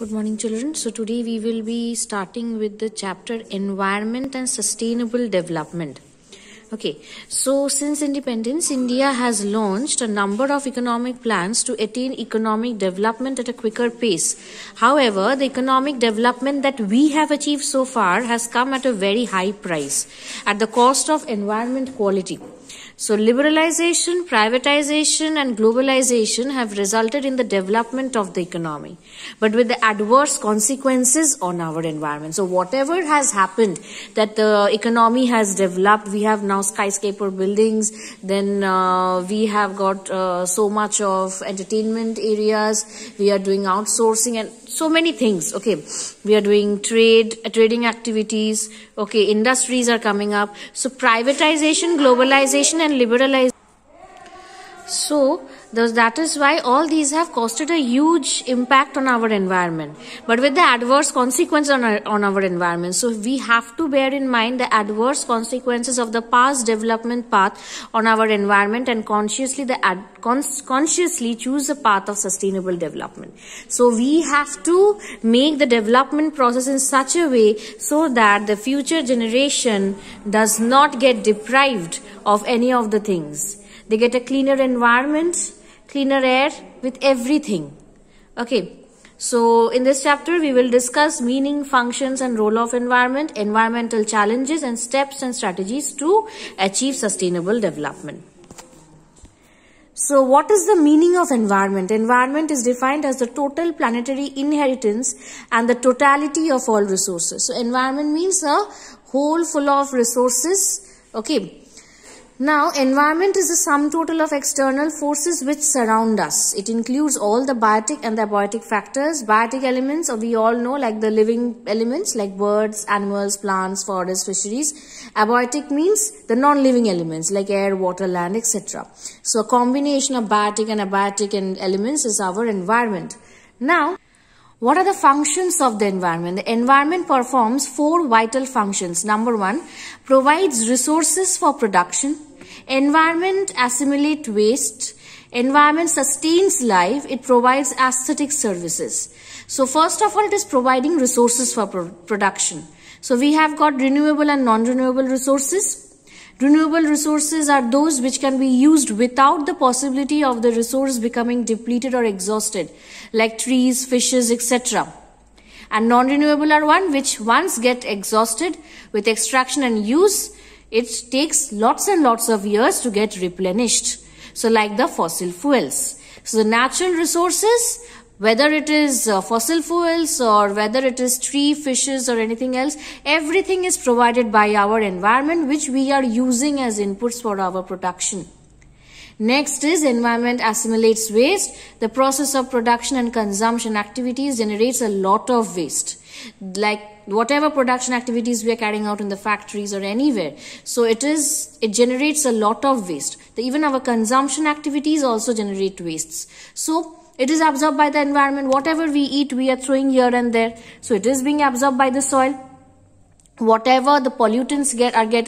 Good morning, children. So today we will be starting with the chapter Environment and Sustainable Development. Okay, so since independence, India has launched a number of economic plans to attain economic development at a quicker pace. However, the economic development that we have achieved so far has come at a very high price, at the cost of environment quality. So liberalization, privatization and globalization have resulted in the development of the economy, but with the adverse consequences on our environment. So whatever has happened, that the economy has developed, we have now skyscraper buildings, then we have got so much of entertainment areas, we are doing outsourcing and so many things. Okay, we are doing trading activities. Okay, industries are coming up. So privatization, globalization and liberalization. So that is why all these have costed a huge impact on our environment, but with the adverse consequence on our environment. So we have to bear in mind the adverse consequences of the past development path on our environment and consciously choose the path of sustainable development. So we have to make the development process in such a way so that the future generation does not get deprived of any of the things. They get a cleaner environment, cleaner air, with everything. Okay, so in this chapter we will discuss meaning, functions and role of environment, environmental challenges and steps and strategies to achieve sustainable development. So what is the meaning of environment? Environment is defined as the total planetary inheritance and the totality of all resources. So environment means a whole full of resources. Okay. Now, environment is the sum total of external forces which surround us. It includes all the biotic and the abiotic factors. Biotic elements, we all know, like the living elements like birds, animals, plants, forests, fisheries. Abiotic means the non-living elements like air, water, land, etc. So, a combination of biotic and abiotic elements is our environment. Now, what are the functions of the environment? The environment performs 4 vital functions. Number 1, provides resources for production. Environment assimilates waste. Environment sustains life. It provides aesthetic services. So first of all, it is providing resources for production. So we have got renewable and non-renewable resources. Renewable resources are those which can be used without the possibility of the resource becoming depleted or exhausted, like trees, fishes, etc. And non-renewable are one which once get exhausted with extraction and use, it takes lots and lots of years to get replenished. So like the fossil fuels. So the natural resources, whether it is fossil fuels or whether it is tree, fishes or anything else, everything is provided by our environment which we are using as inputs for our production. Next is environment assimilates waste. The process of production and consumption activities generates a lot of waste. Like whatever production activities we are carrying out in the factories or anywhere. So it generates a lot of waste. Even our consumption activities also generate wastes. So it is absorbed by the environment. Whatever we eat, we are throwing here and there. So it is being absorbed by the soil. Whatever the pollutants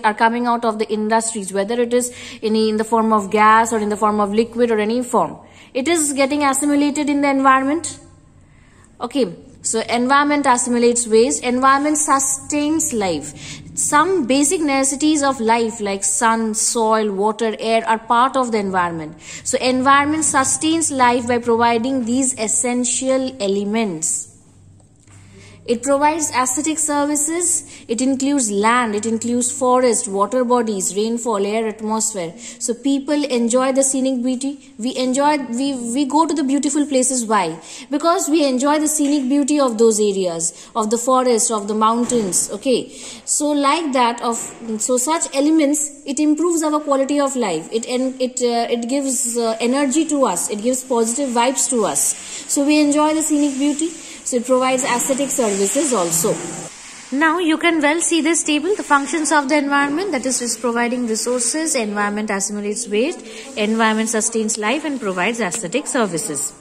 are coming out of the industries, whether it is in the form of gas or in the form of liquid or any form, it is getting assimilated in the environment. Okay. So environment assimilates waste. Environment sustains life. Some basic necessities of life like sun, soil, water, air are part of the environment. So environment sustains life by providing these essential elements. It provides aesthetic services. It includes land, it includes forest, water bodies, rainfall, air, atmosphere. So people enjoy the scenic beauty. We go to the beautiful places. Why? Because we enjoy the scenic beauty of those areas, of the forest, of the mountains. Okay. So like that, so such elements, it improves our quality of life. It gives energy to us. It gives positive vibes to us. So we enjoy the scenic beauty. So it provides aesthetic services also. Now you can well see this table, the functions of the environment, that is providing resources, environment assimilates waste, environment sustains life and provides aesthetic services.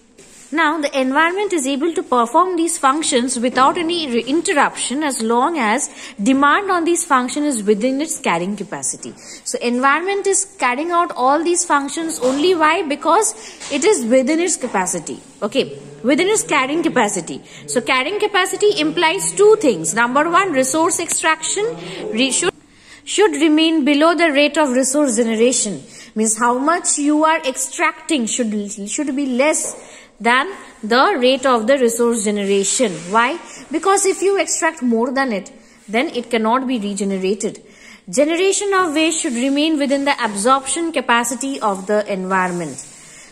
Now, the environment is able to perform these functions without any interruption as long as demand on these functions is within its carrying capacity. So, environment is carrying out all these functions only why? Because it is within its capacity. Okay, within its carrying capacity. So, carrying capacity implies two things. Number one, resource extraction should remain below the rate of resource generation. Means how much you are extracting should be less than the rate of the resource generation. Why? Because if you extract more than it, then it cannot be regenerated. Generation of waste should remain within the absorption capacity of the environment.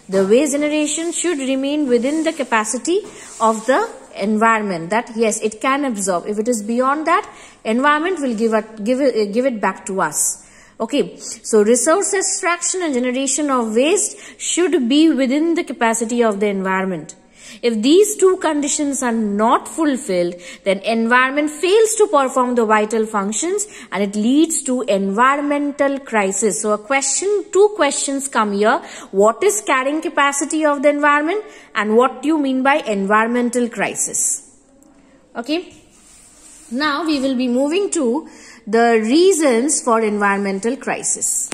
The waste generation should remain within the capacity of the environment, that yes, it can absorb. If it is beyond that, environment will give it back to us. Okay, so resource extraction and generation of waste should be within the capacity of the environment. If these two conditions are not fulfilled, then environment fails to perform the vital functions and it leads to environmental crisis. So two questions come here. What is carrying capacity of the environment and what do you mean by environmental crisis? Okay. Now we will be moving to the reasons for environmental crisis.